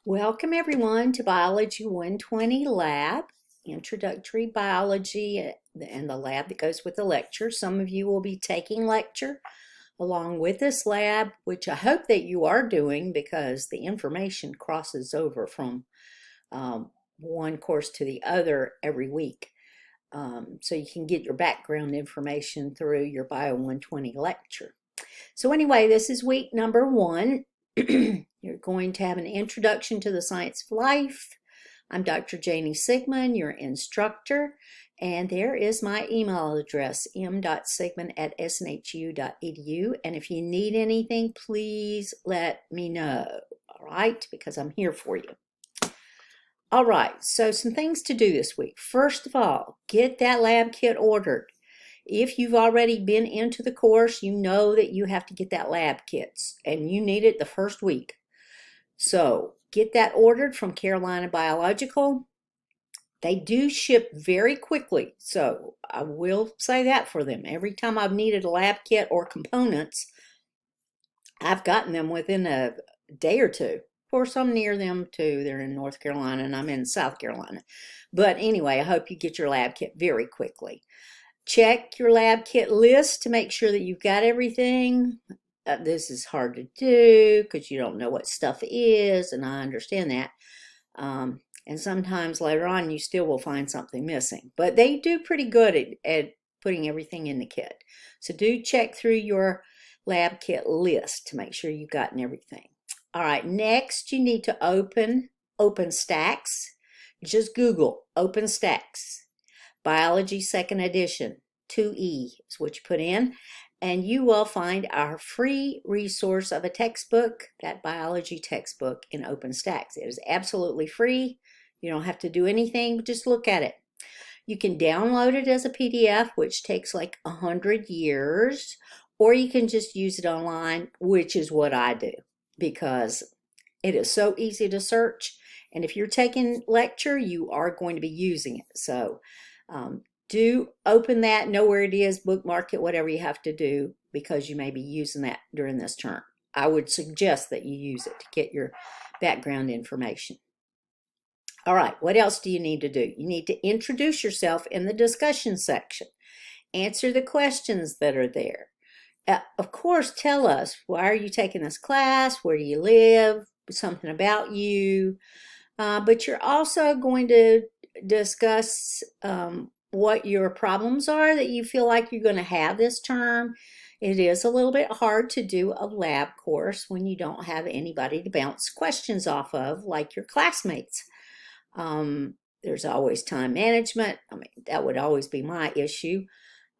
Welcome everyone to Biology 120 Lab, Introductory Biology and the lab that goes with the lecture. Some of you will be taking lecture along with this lab, which I hope that you are doing because the information crosses over from one course to the other every week. So you can get your background information through your Bio 120 lecture. So anyway, this is week number 1. You're going to have an introduction to the science of life. I'm Dr. Janie Sigmon, your instructor, and there is my email address, m.sigmon@snhu.edu. And if you need anything, please let me know, all right, because I'm here for you. All right, so some things to do this week. First of all, get that lab kit ordered. If you've already been into the course, you know that you have to get that lab kits and you need it the first week. So get that ordered from Carolina Biological. They do ship very quickly, so I will say that for them. Every time I've needed a lab kit or components, I've gotten them within a day or two. Of course, I'm near them too. They're in North Carolina and I'm in South Carolina. But anyway, I hope you get your lab kit very quickly. Check your lab kit list to make sure that you've got everything. This is hard to do because you don't know what stuff is, and I understand that. And sometimes later on you still will find something missing. But they do pretty good at putting everything in the kit. So do check through your lab kit list to make sure you've gotten everything. All right, next you need to open OpenStax. Just Google OpenStax. Biology 2nd edition, 2E is what you put in, and you will find our free resource of a textbook, that biology textbook in OpenStax. It is absolutely free. You don't have to do anything, but just look at it. You can download it as a PDF, which takes like 100 years, or you can just use it online, which is what I do, because it is so easy to search, and if you're taking lecture, you are going to be using it. So do open that, know where it is, bookmark it, whatever you have to do, because you may be using that during this term. I would suggest that you use it to get your background information. All right, what else do you need to do? You need to introduce yourself in the discussion section. Answer the questions that are there. Of course, tell us, why are you taking this class? Where do you live? Something about you. But you're also going to discuss what your problems are that you feel like you're going to have this term. It is a little bit hard to do a lab course when you don't have anybody to bounce questions off of, like your classmates. There's always time management. I mean, that would always be my issue.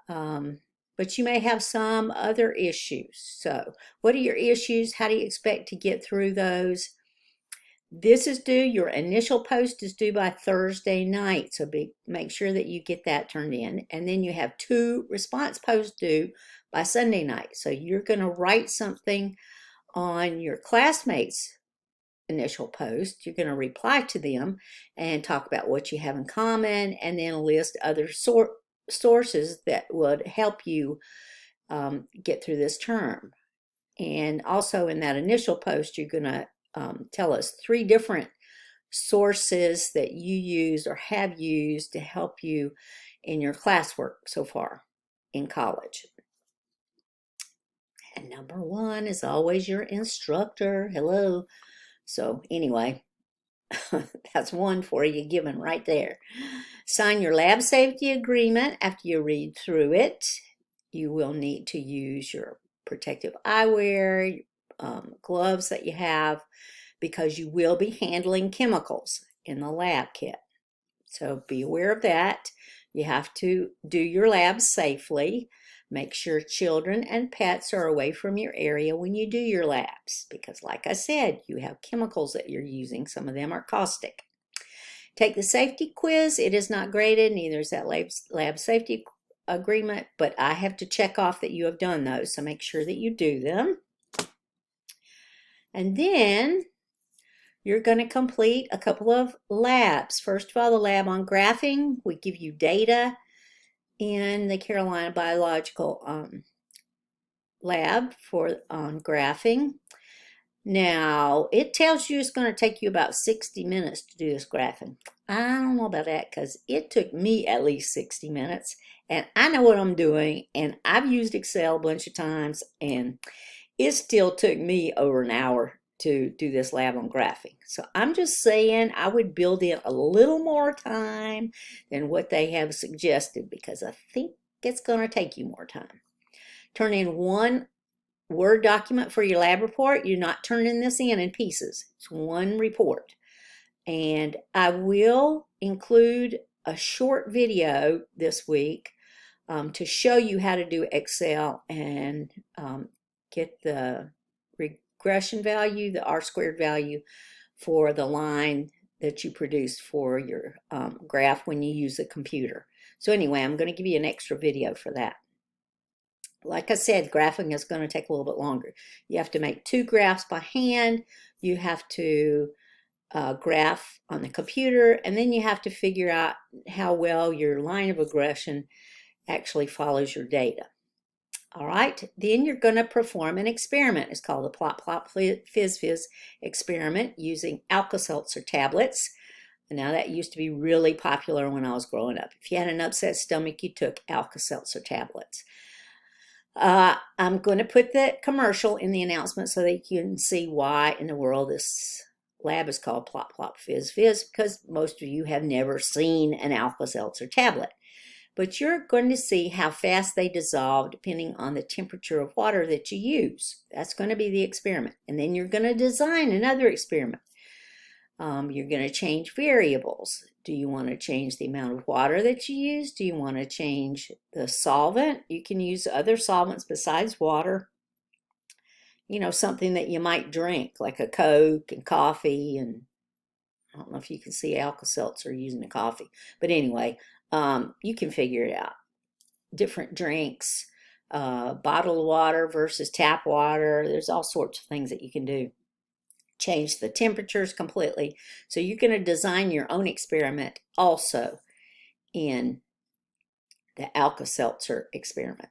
But you may have some other issues. So what are your issues? How do you expect to get through those? This is due, your initial post is due by Thursday night, so make sure that you get that turned in. And then you have 2 response posts due by Sunday night. So you're going to write something on your classmates' initial post. You're going to reply to them and talk about what you have in common, and then list other sources that would help you get through this term. And also in that initial post, you're going to tell us 3 different sources that you used or have used to help you in your classwork so far in college. And number 1 is always your instructor. Hello. So anyway, that's 1 for you given right there. Sign your lab safety agreement after you read through it. You will need to use your protective eyewear, gloves that you have, because you will be handling chemicals in the lab kit. So be aware of that. You have to do your labs safely. Make sure children and pets are away from your area when you do your labs, because like I said, you have chemicals that you're using. Some of them are caustic. Take the safety quiz. It is not graded, neither is that lab safety agreement, but I have to check off that you have done those, so make sure that you do them. And then you're going to complete a couple of labs. First of all, the lab on graphing. We give you data in the Carolina Biological lab on graphing. Now, it tells you it's going to take you about 60 minutes to do this graphing. I don't know about that because it took me at least 60 minutes, and I know what I'm doing, and I've used Excel a bunch of times, and it still took me over an hour to do this lab on graphing. So I'm just saying I would build in a little more time than what they have suggested because I think it's going to take you more time. Turn in one Word document for your lab report. You're not turning this in pieces. It's one report. And I will include a short video this week to show you how to do Excel and get the regression value, the R-squared value for the line that you produce for your graph when you use the computer. So anyway, I'm going to give you an extra video for that. Like I said, graphing is going to take a little bit longer. You have to make 2 graphs by hand. You have to graph on the computer, and then you have to figure out how well your line of regression actually follows your data. All right, then you're going to perform an experiment. It's called the Plot Plot Fizz Fizz experiment using Alka-Seltzer tablets. Now that used to be really popular when I was growing up. If you had an upset stomach, you took Alka-Seltzer tablets. I'm going to put the commercial in the announcement so that you can see why in the world this lab is called Plop Plop Fizz Fizz, because most of you have never seen an Alka-Seltzer tablet. But you're going to see how fast they dissolve depending on the temperature of water that you use. That's going to be the experiment. And then you're going to design another experiment. You're going to change variables. Do you want to change the amount of water that you use? Do you want to change the solvent? You can use other solvents besides water. You know, something that you might drink, like a Coke and coffee. And I don't know if you can see Alka-Seltzer using a coffee. But anyway, you can figure it out. Different drinks, bottled water versus tap water. There's all sorts of things that you can do. Change the temperatures completely. So you're going to design your own experiment also in the Alka-Seltzer experiment.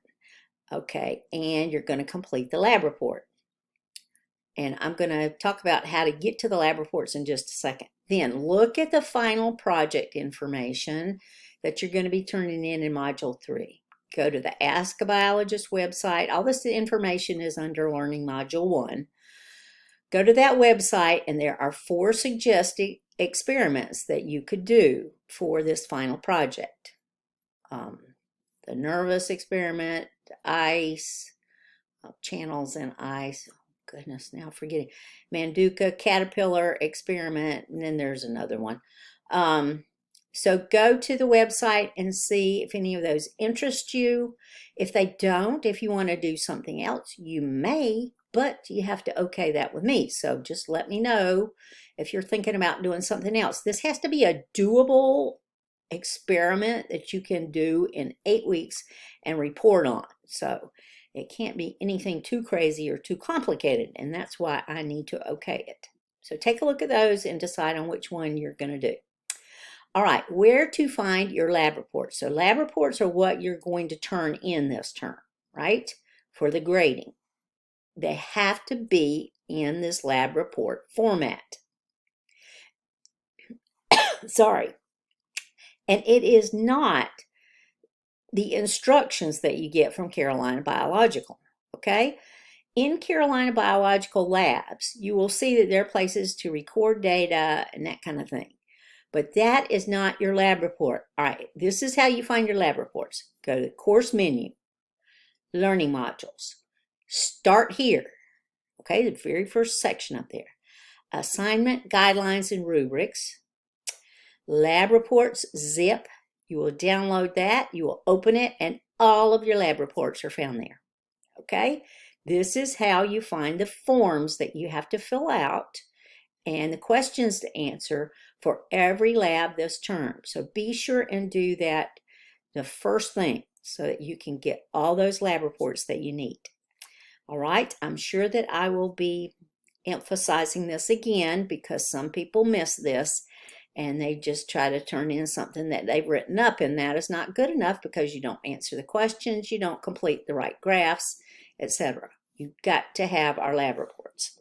Okay, and you're going to complete the lab report. And I'm going to talk about how to get to the lab reports in just a second. Then look at the final project information that you're going to be turning in Module 3. Go to the Ask a Biologist website. All this information is under Learning Module 1. Go to that website, and there are 4 suggested experiments that you could do for this final project. The nervous experiment, ice, channels in ice, oh goodness, now I'm forgetting, Manduka caterpillar experiment, and then there's another one. So go to the website and see if any of those interest you. If they don't, if you want to do something else, you may, but you have to okay that with me. So just let me know if you're thinking about doing something else. This has to be a doable experiment that you can do in 8 weeks and report on. So it can't be anything too crazy or too complicated, and that's why I need to okay it. So take a look at those and decide on which one you're going to do. All right, where to find your lab reports. So lab reports are what you're going to turn in this term, right, for the grading. They have to be in this lab report format. Sorry. And it is not the instructions that you get from Carolina Biological, okay? In Carolina Biological labs, you will see that there are places to record data and that kind of thing. But that is not your lab report. All right, this is how you find your lab reports. Go to the course menu, learning modules. Start here, okay, the very first section up there. Assignment, guidelines, and rubrics. Lab reports, zip. You will download that, you will open it, and all of your lab reports are found there, okay? This is how you find the forms that you have to fill out and the questions to answer for every lab this term. So be sure and do that the first thing so that you can get all those lab reports that you need. All right, I'm sure that I will be emphasizing this again because some people miss this and they just try to turn in something that they've written up, and that is not good enough because you don't answer the questions, you don't complete the right graphs, etc. You've got to have our lab reports.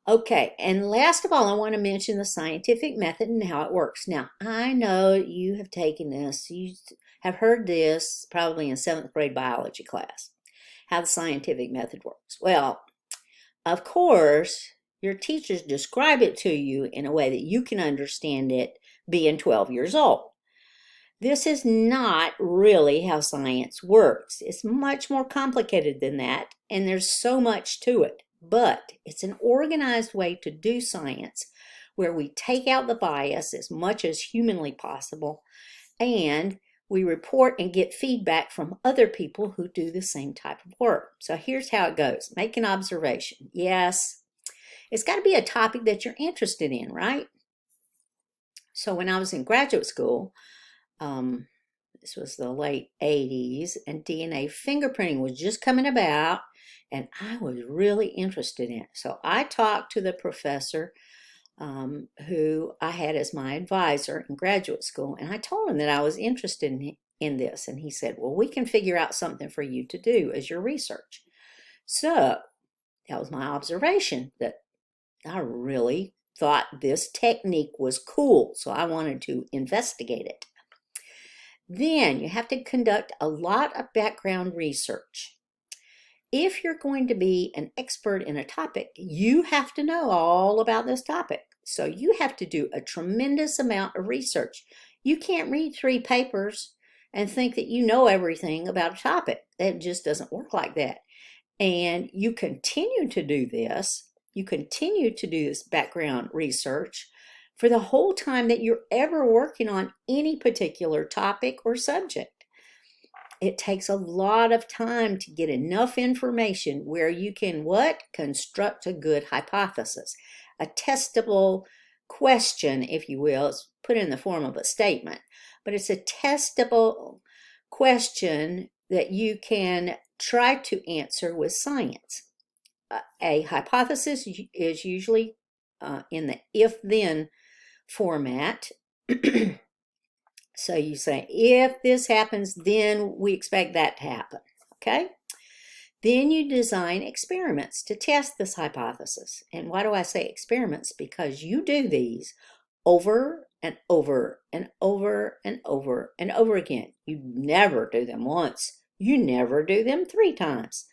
Okay, and last of all, I want to mention the scientific method and how it works. Now, I know you have taken this, you have heard this probably in 7th grade biology class, how the scientific method works. Well, of course, your teachers describe it to you in a way that you can understand it being 12 years old. This is not really how science works. It's much more complicated than that, and there's so much to it. But it's an organized way to do science where we take out the bias as much as humanly possible, and we report and get feedback from other people who do the same type of work. So here's how it goes. Make an observation. Yes, it's got to be a topic that you're interested in, right? So when I was in graduate school, this was the late 80s, and DNA fingerprinting was just coming about, and I was really interested in it. So I talked to the professor who I had as my advisor in graduate school, and I told him that I was interested in this, and he said, well, we can figure out something for you to do as your research. So that was my observation, that I really thought this technique was cool, so I wanted to investigate it. Then you have to conduct a lot of background research. If you're going to be an expert in a topic, you have to know all about this topic. So you have to do a tremendous amount of research. You can't read 3 papers and think that you know everything about a topic. It just doesn't work like that. And you continue to do this. You continue to do this background research for the whole time that you're ever working on any particular topic or subject. It takes a lot of time to get enough information where you can what? Construct a good hypothesis. A testable question, if you will. It's put in the form of a statement, but it's a testable question that you can try to answer with science. A hypothesis is usually in the if-then format. So you say, if this happens, then we expect that to happen, okay? Then you design experiments to test this hypothesis. And why do I say experiments? Because you do these over and over and over and over and over again. You never do them once. You never do them 3 times.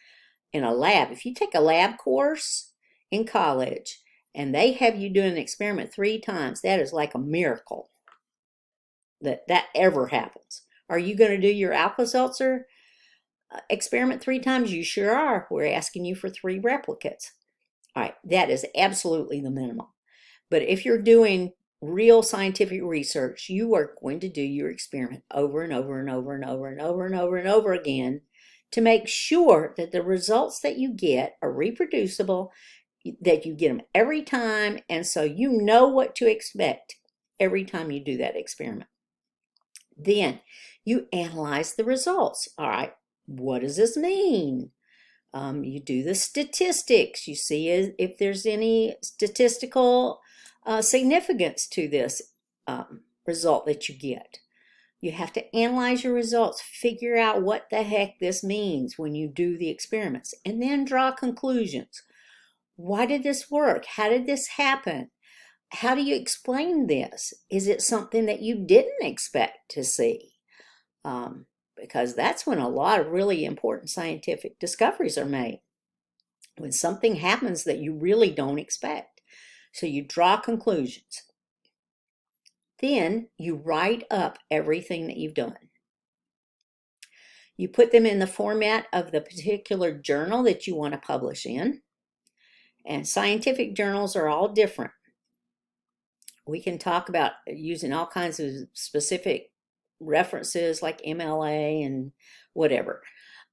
In a lab, if you take a lab course in college and they have you do an experiment 3 times, that is like a miracle that ever happens. Are you going to do your Alka-Seltzer experiment 3 times? You sure are. We're asking you for 3 replicates. All right, that is absolutely the minimum. But if you're doing real scientific research, you are going to do your experiment over and over and over and over and over and over and over again to make sure that the results that you get are reproducible, that you get them every time, and so you know what to expect every time you do that experiment. Then you analyze the results. All right, what does this mean? You do the statistics. You see if there's any statistical significance to this result that you get. You have to analyze your results, figure out what the heck this means when you do the experiments, and then draw conclusions. Why did this work? How did this happen? How do you explain this? Is it something that you didn't expect to see? Because that's when a lot of really important scientific discoveries are made. When something happens that you really don't expect. So you draw conclusions. Then you write up everything that you've done. You put them in the format of the particular journal that you want to publish in. And scientific journals are all different. We can talk about using all kinds of specific references like MLA and whatever.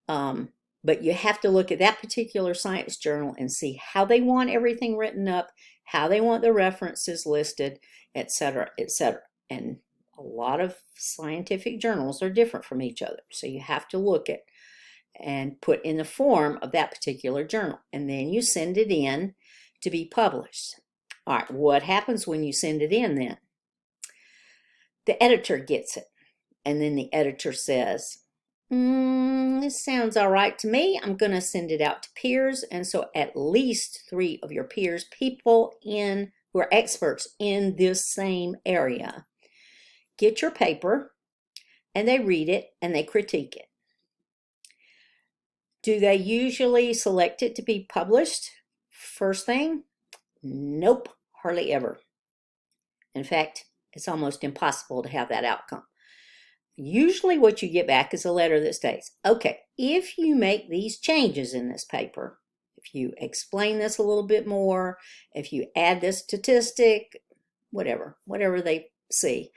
But you have to look at that particular science journal and see how they want everything written up, how they want the references listed, etc., etc. And a lot of scientific journals are different from each other. So you have to look at and put in the form of that particular journal. And then you send it in to be published. All right, what happens when you send it in then? The editor gets it. And then the editor says, This sounds all right to me. I'm going to send it out to peers. And so at least 3 of your peers, people who are experts in this same area, get your paper and they read it and they critique it. Do they usually select it to be published first thing? Nope, hardly ever. In fact, it's almost impossible to have that outcome. Usually what you get back is a letter that states, okay, if you make these changes in this paper, if you explain this a little bit more, if you add this statistic, whatever they see,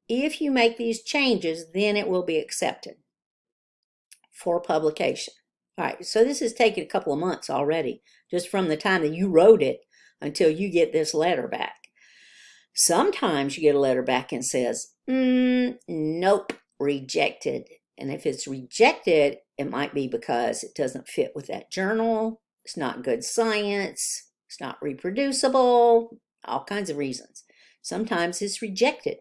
if you make these changes, then it will be accepted for publication. All right, so this has taken a couple of months already, just from the time that you wrote it until you get this letter back. Sometimes you get a letter back and says, nope, rejected. And if it's rejected, it might be because it doesn't fit with that journal, it's not good science, it's not reproducible, all kinds of reasons. Sometimes it's rejected.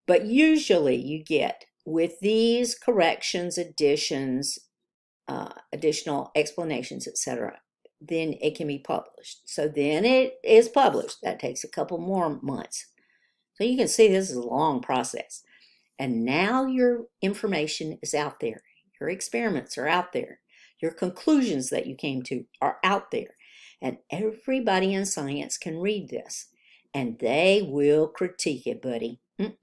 But usually you get, with these corrections, additions, additional explanations, etc., then it can be published. So then it is published. That takes a couple more months. So you can see this is a long process. And now your information is out there. Your experiments are out there. Your conclusions that you came to are out there. And everybody in science can read this. And they will critique it, buddy. Yep.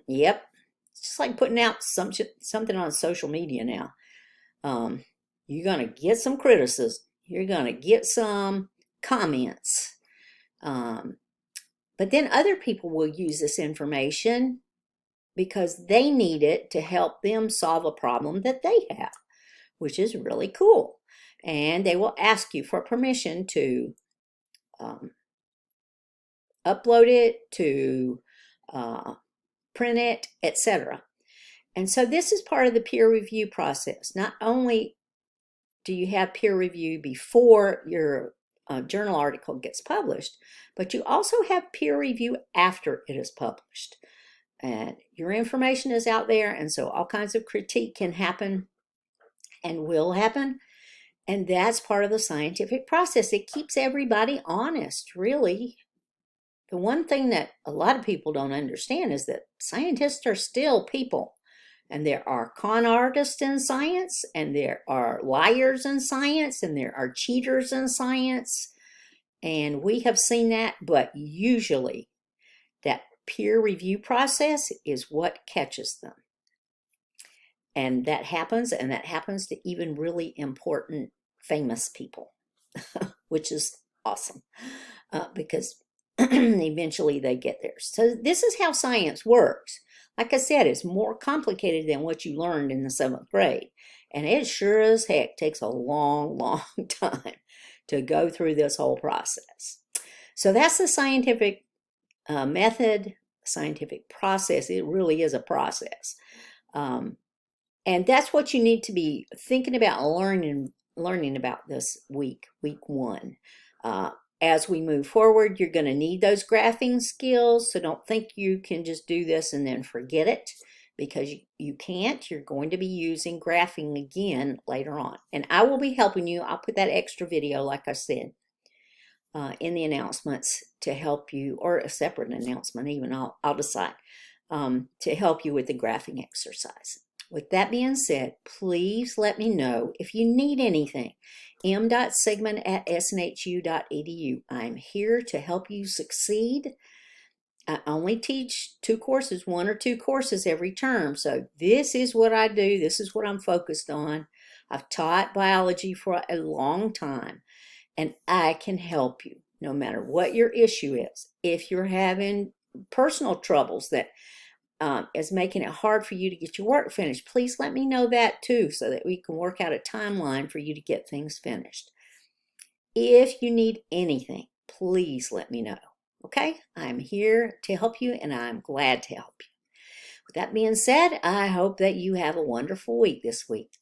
It's just like putting out something on social media now. You're going to get some criticism. You're going to get some comments. But then other people will use this information because they need it to help them solve a problem that they have, which is really cool. And they will ask you for permission to upload it, to print it, etc. And so this is part of the peer review process. Not only do you have peer review before your journal article gets published, but you also have peer review after it is published. And your information is out there, and so all kinds of critique can happen and will happen. And that's part of the scientific process. It keeps everybody honest, really. The one thing that a lot of people don't understand is that scientists are still people. And there are con artists in science, and there are liars in science, and there are cheaters in science. And we have seen that, but usually that peer review process is what catches them. And that happens to even really important, famous people, which is awesome because eventually they get there. So this is how science works. Like I said, it's more complicated than what you learned in the 7th grade. And it sure as heck takes a long, long time to go through this whole process. So that's the scientific method, scientific process. It really is a process. And that's what you need to be thinking about and learning about this week 1. As we move forward, you're going to need those graphing skills. So don't think you can just do this and then forget it, because you can't. You're going to be using graphing again later on. And I will be helping you. I'll put that extra video, like I said, in the announcements to help you, or a separate announcement even, I'll decide, to help you with the graphing exercise. With that being said, please let me know if you need anything. m.sigmon@snhu.edu. I'm here to help you succeed. I only teach 2 courses, 1 or 2 courses every term. So this is what I do. This is what I'm focused on. I've taught biology for a long time, and I can help you no matter what your issue is. If you're having personal troubles that is making it hard for you to get your work finished, please let me know that too, so that we can work out a timeline for you to get things finished. If you need anything, please let me know. Okay? I'm here to help you, and I'm glad to help you. With that being said, I hope that you have a wonderful week this week.